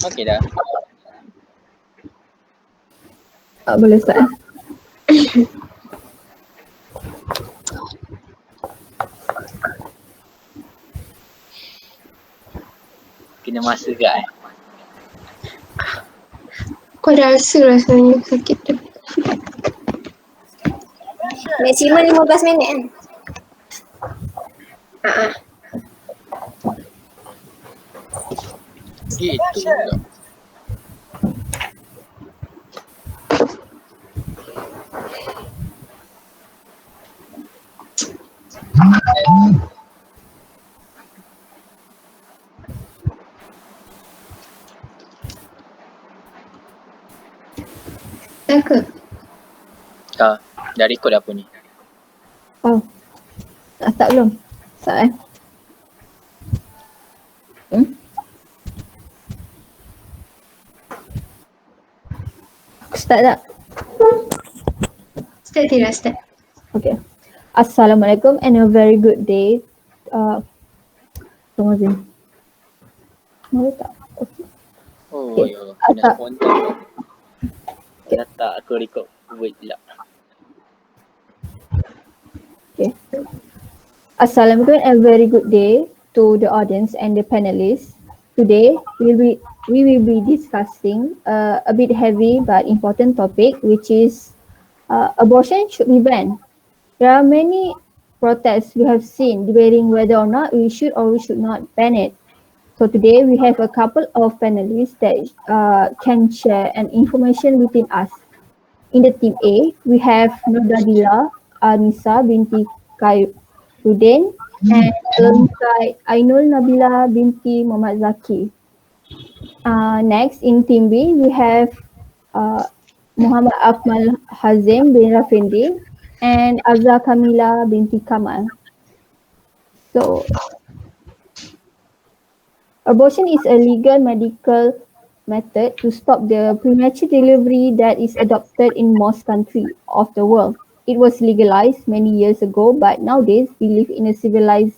Okey dah. Boleh start. Kena masa ke Kau dah rasa rasanya sakit tu. Maksimum 15 minit kan? Gitu pula. Dah ke? Dah record apa ni? Oh. Nak start belum? Start Aku start tak? Start tidak start. Okay. Assalamualaikum and a very good day. Tunggu sini. Boleh tak? Okay. Oh, Okay. ya Allah. Kena spontan. Dah tak aku record word pula. Okay. Assalamualaikum and a very good day to the audience and the panelists. Today we will be discussing a bit heavy but important topic, which is abortion should be banned. There are many protests we have seen debating whether or not we should or we should not ban it. So today we have a couple of panelists that can share an information within us. In the team A, we have Nurdadila Anissa binti Khairudin and alongside Ainul Nabila binti Muhammad Zaki. Next, in team B, we have Muhammad Akmal Hazim bin Rafindi and Azza Kamila binti Kamal. So, abortion is a legal medical method to stop the premature delivery that is adopted in most countries of the world. It was legalized many years ago, but nowadays we live in a civilized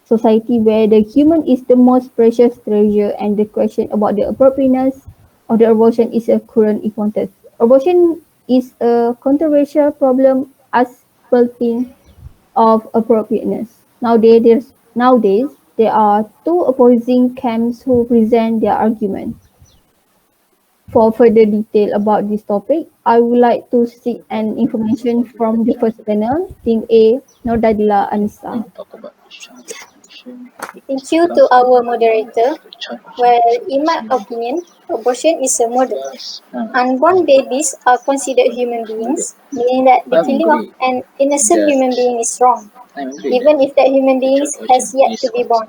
society where the human is the most precious treasure, and the question about the appropriateness of the abortion is a current importance. Abortion is a controversial problem as bulletin of appropriateness. Nowadays, there are two opposing camps who present their argument. For further detail about this topic, I would like to seek an information from the first panel, Team A, Nordadila Anissa. Talk about Thank you to our moderator. Well, in my opinion, abortion is a murder. Unborn babies are considered human beings, meaning that the killing of an innocent human being is wrong, even if that human being has yet to be born.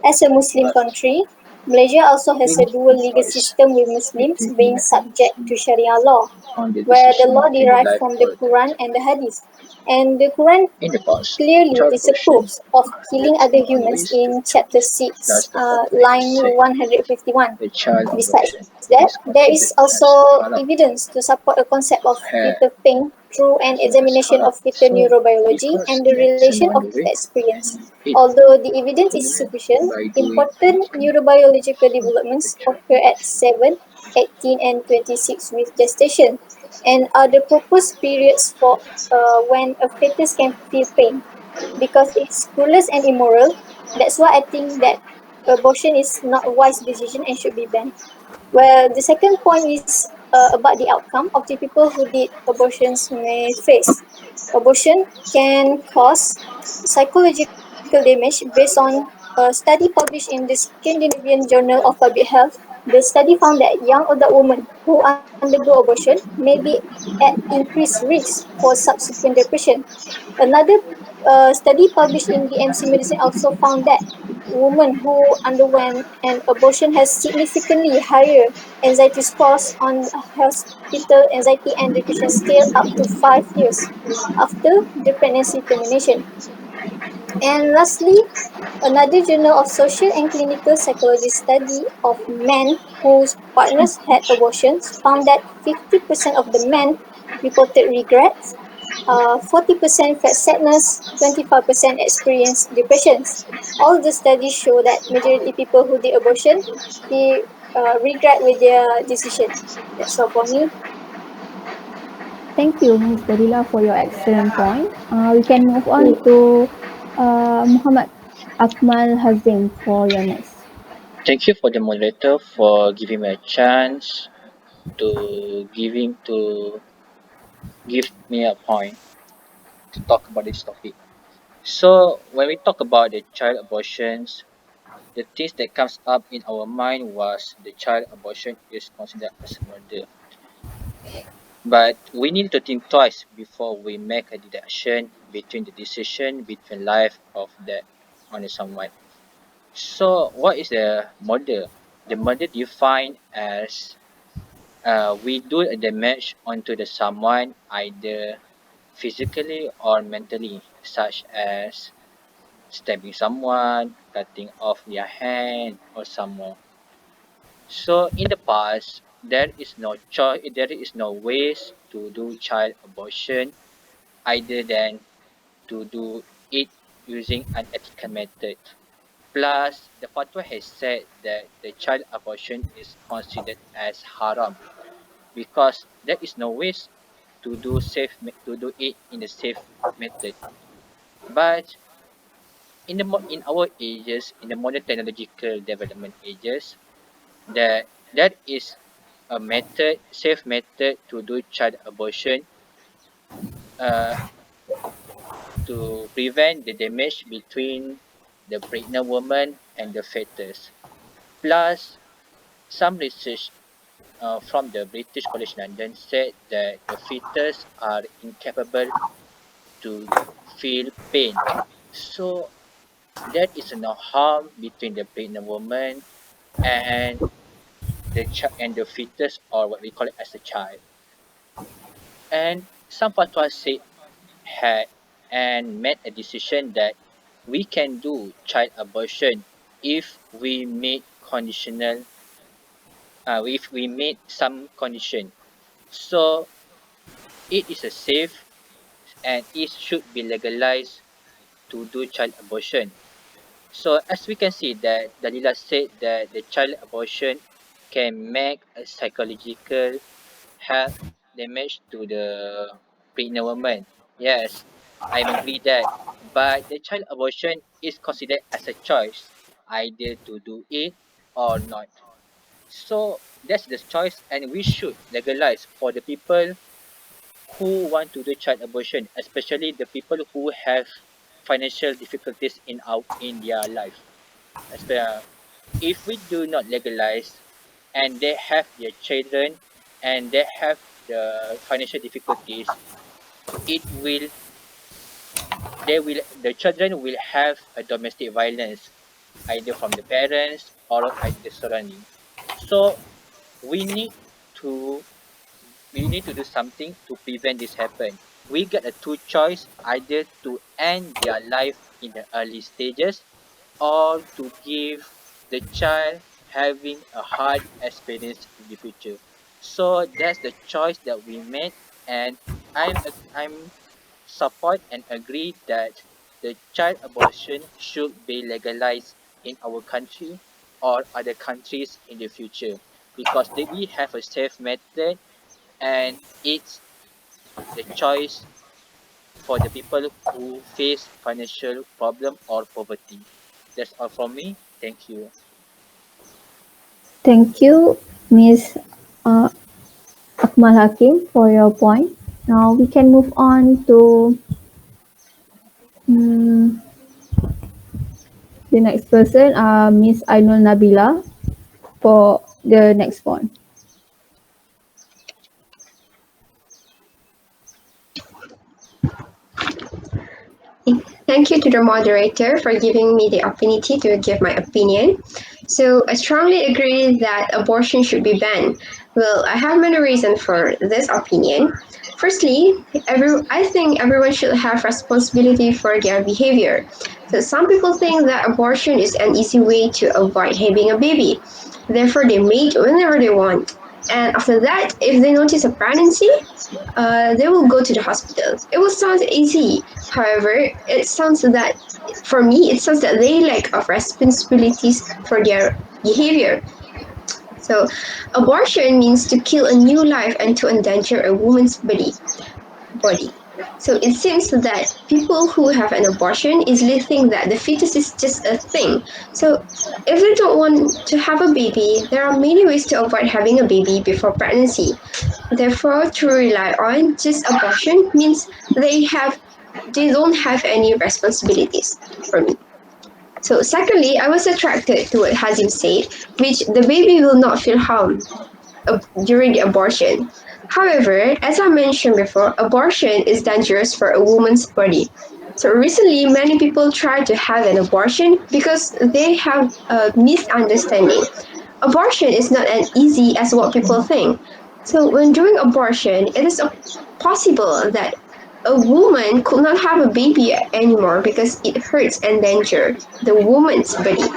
As a Muslim country, Malaysia also has a dual legal system with Muslims being subject to Sharia law, where the law derived from the Quran and the Hadith. And the Quran clearly disapproves of killing other humans in chapter 6, line 151. Besides that, there is also evidence to support a concept of fetal pain through an examination of fetal neurobiology and the relation of experience. Although the evidence is sufficient, important neurobiological developments occur at 7, 18 and 26 with gestation, and are the proposed periods for when a fetus can feel pain. Because it's cruelous and immoral, that's why I think that abortion is not a wise decision and should be banned. Well, the second point is about the outcome of the people who did abortions may face. Abortion can cause psychological damage based on a study published in the Scandinavian Journal of Public Health. The study found that young adult women who undergo abortion may be at increased risk for subsequent depression. Another study published in BMC Medicine also found that women who underwent an abortion has significantly higher anxiety scores on hospital anxiety and depression scale up to 5 years after the pregnancy termination. And lastly, another journal of social and clinical psychology study of men whose partners had abortions found that 50% of the men reported regrets, 40% felt sadness, 25% experienced depression. All the studies show that majority people who did abortion, they regret with their decision. That's all for me. Thank you, Ms. Dalila, for your excellent point. We can move on to Muhammad Akmal Hazim for your next. Thank you for the moderator for giving me a chance to give me a point to talk about this topic. So when we talk about the child abortions, the things that comes up in our mind was the child abortion is considered as murder. But we need to think twice before we make a deduction between the decision between life of death on someone. So what is the murder? The murder defined as we do a damage onto the someone either physically or mentally, such as stabbing someone, cutting off their hand, or some more. So in the past, there is no choice, there is no ways to do child abortion other than to do it using an ethical method. Plus, the fatwa has said that the child abortion is considered as haram because there is no ways to do it in a safe method. But in our ages, in the modern technological development ages, that is a method, safe method to do child abortion, uh, to prevent the damage between the pregnant woman and the fetus. Plus, some research from the British College London said that the fetus are incapable to feel pain. So there is no harm between the pregnant woman and the fetus, or what we call it as a child. And some fatwas said had and made a decision that we can do child abortion if we made conditional if we made some condition. So it is a safe and it should be legalized to do child abortion. So as we can see that Dalila said that the child abortion can make a psychological health damage to the pregnant woman. Yes, I agree that. But the child abortion is considered as a choice, either to do it or not. So that's the choice, and we should legalize for the people who want to do child abortion, especially the people who have financial difficulties in their life. If we do not legalize and they have their children and they have the financial difficulties, it will the children will have a domestic violence either from the parents or either the surrounding. So we need to we need to do something to prevent this happen. We get a two choice, either to end their life in the early stages or to give the child having a hard experience in the future. So that's the choice that we made, and I'm support and agree that the child abortion should be legalized in our country or other countries in the future because we have a safe method and it's the choice for the people who face financial problem or poverty. That's all from me. Thank you. Thank you, Ms. Uh, Akmal Hakim, for your point. Now we can move on to mm, the next person, Ms. Ainul Nabila, for the next point. Thank you to the moderator for giving me the opportunity to give my opinion. So, I strongly agree that abortion should be banned. Well, I have many reasons for this opinion. Firstly, I think everyone should have responsibility for their behavior. So, some people think that abortion is an easy way to avoid having a baby. Therefore, they mate whenever they want. And after that, if they notice a pregnancy, they will go to the hospital. It will sound easy. However, it sounds that for me, it sounds that they lack of responsibilities for their behavior. So, abortion means to kill a new life and to endanger a woman's body. So it seems that people who have an abortion easily think that the fetus is just a thing. So if they don't want to have a baby, there are many ways to avoid having a baby before pregnancy. Therefore, to rely on just abortion means they don't have any responsibilities for me. So secondly, I was attracted to what Hazim said, which the baby will not feel harm during the abortion. However, as I mentioned before, abortion is dangerous for a woman's body. So recently, many people try to have an abortion because they have a misunderstanding. Abortion is not as easy as what people think. So when doing abortion, it is possible that a woman could not have a baby anymore because it hurts and danger the woman's body.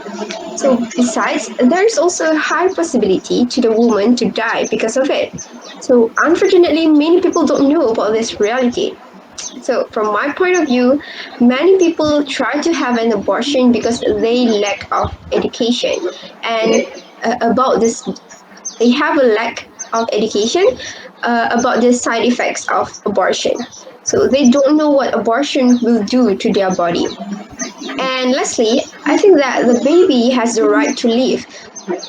So besides, there is also a high possibility to the woman to die because of it. So unfortunately, many people don't know about this reality. So from my point of view, many people try to have an abortion because they lack of education and about this they have a lack of education about the side effects of abortion. So they don't know what abortion will do to their body. And lastly, I think that the baby has the right to live.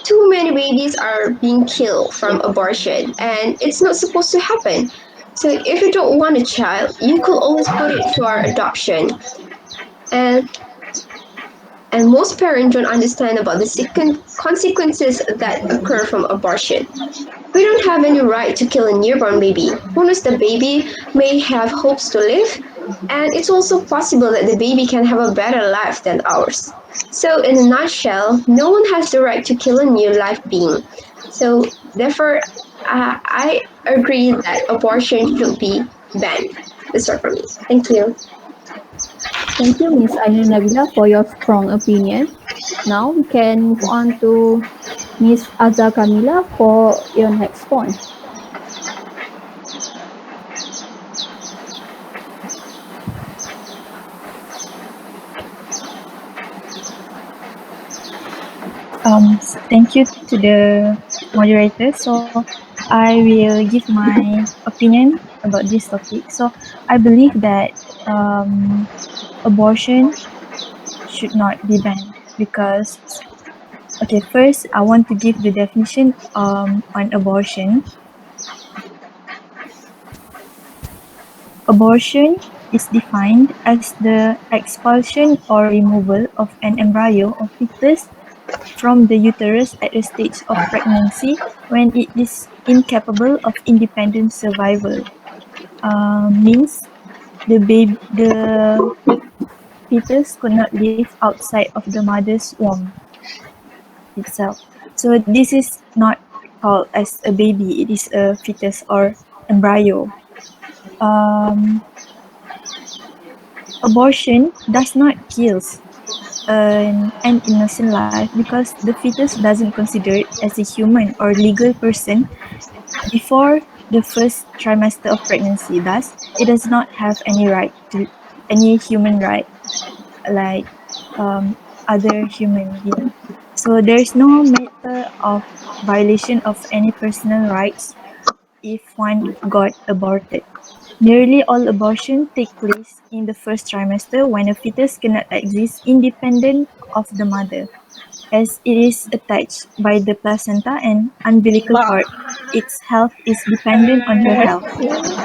Too many babies are being killed from abortion, and it's not supposed to happen. So if you don't want a child, you could always put it for adoption. And and most parents don't understand about the consequences that occur from abortion. We don't have any right to kill a newborn baby. Who knows, the baby may have hopes to live, and it's also possible that the baby can have a better life than ours. So, in a nutshell, no one has the right to kill a new life being. So, therefore, I agree that abortion should be banned. That's all for me. Thank you. Thank you, Ms. Aina Nabila, for your strong opinion. Now we can move on to Ms. Azza Kamila for your next point. Thank you to the moderator. So I will give my opinion about this topic. So I believe that um, abortion should not be banned because, okay, first I want to give the definition on abortion. Abortion is defined as the expulsion or removal of an embryo or fetus from the uterus at a stage of pregnancy when it is incapable of independent survival. Means the fetus could not live outside of the mother's womb itself. So this is not called as a baby; it is a fetus or embryo. Um, Abortion does not kill an innocent life because the fetus doesn't consider it as a human or legal person before the first trimester of pregnancy. Thus, it does not have any right to any human right like other human being. So there is no matter of violation of any personal rights if one got aborted. Nearly all abortions take place in the first trimester when a fetus cannot exist independent of the mother, as it is attached by the placenta and umbilical cord. Its health is dependent on her health.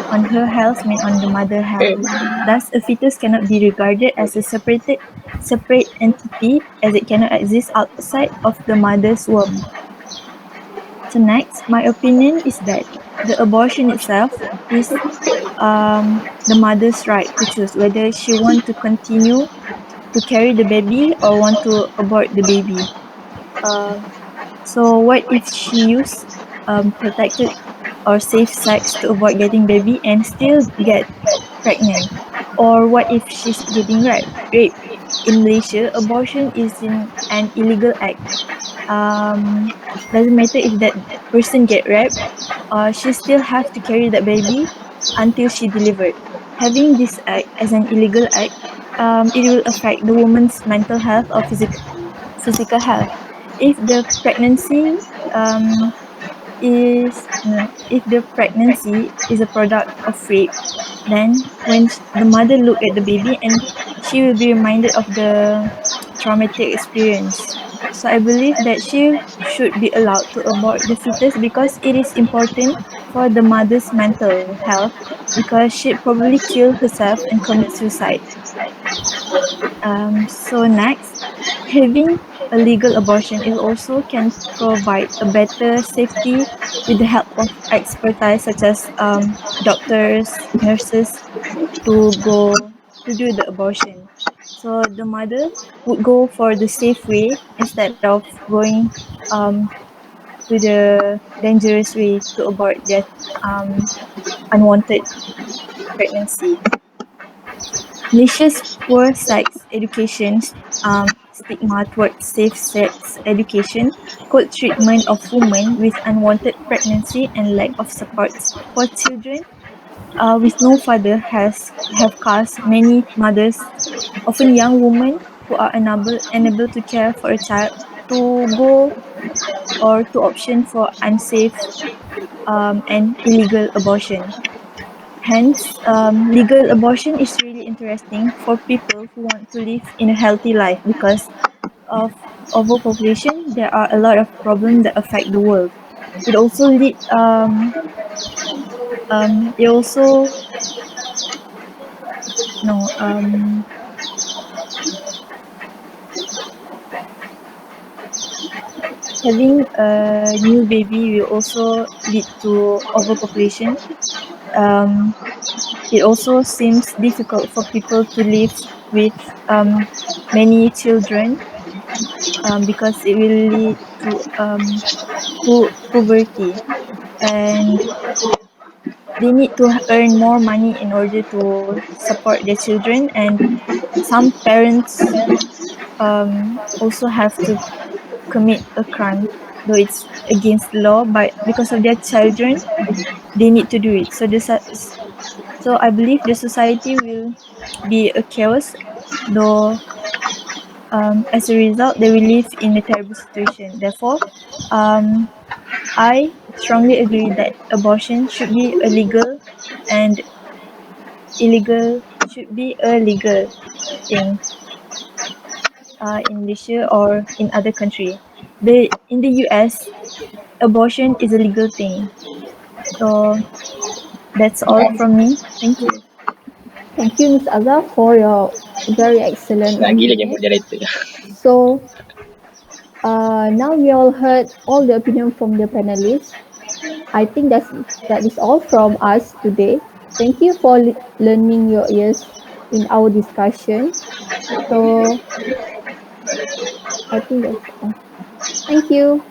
On her health means on the mother health. Thus, a fetus cannot be regarded as a separate entity as it cannot exist outside of the mother's womb. So next, my opinion is that the abortion itself is the mother's right to choose whether she want to continue to carry the baby or want to abort the baby. Um, so what if she use protected or safe sex to avoid getting baby and still get pregnant? Or what if she's getting raped? In Malaysia, abortion is an illegal act. Um, doesn't matter if that person get raped, she still have to carry that baby until she delivered. Having this act as an illegal act, it will affect the woman's mental health or physical health. If the pregnancy if the pregnancy is a product of rape, then when the mother look at the baby and she will be reminded of the traumatic experience. So I believe that she should be allowed to abort the fetus because it is important for the mother's mental health because she'd probably kill herself and commit suicide. So next, having a legal abortion is also can provide a better safety with the help of expertise such as doctors, nurses to go to do the abortion. So the mother would go for the safe way instead of going um, to the dangerous way to abort that unwanted pregnancy. Malaysia's poor sex education stigma towards safe sex education, cold treatment of women with unwanted pregnancy, and lack of supports for children with no father have caused many mothers, often young women who are unable to care for a child, to go or to option for unsafe and illegal abortion. Hence, legal abortion is really interesting for people who want to live in a healthy life because of overpopulation. There are a lot of problems that affect the world. It also lead it also no having a new baby will also lead to overpopulation. Um, it also seems difficult for people to live with many children because it will lead to poverty, and they need to earn more money in order to support their children, and some parents also have to commit a crime though it's against the law, but because of their children they need to do it. So I believe the society will be a chaos, though as a result they will live in a terrible situation. Therefore, um, I strongly agree that abortion should be illegal, and illegal should be a legal thing in Malaysia or in other country. In the US, abortion is a legal thing. So that's all from me. Thank you. Thank you, Miss Azhar, for your very excellent Nak gila je opinion. moderator. So now we all heard all the opinion from the panelists. I think that is all from us today. Thank you for learning your ears in our discussion. So I think that's all. Thank you.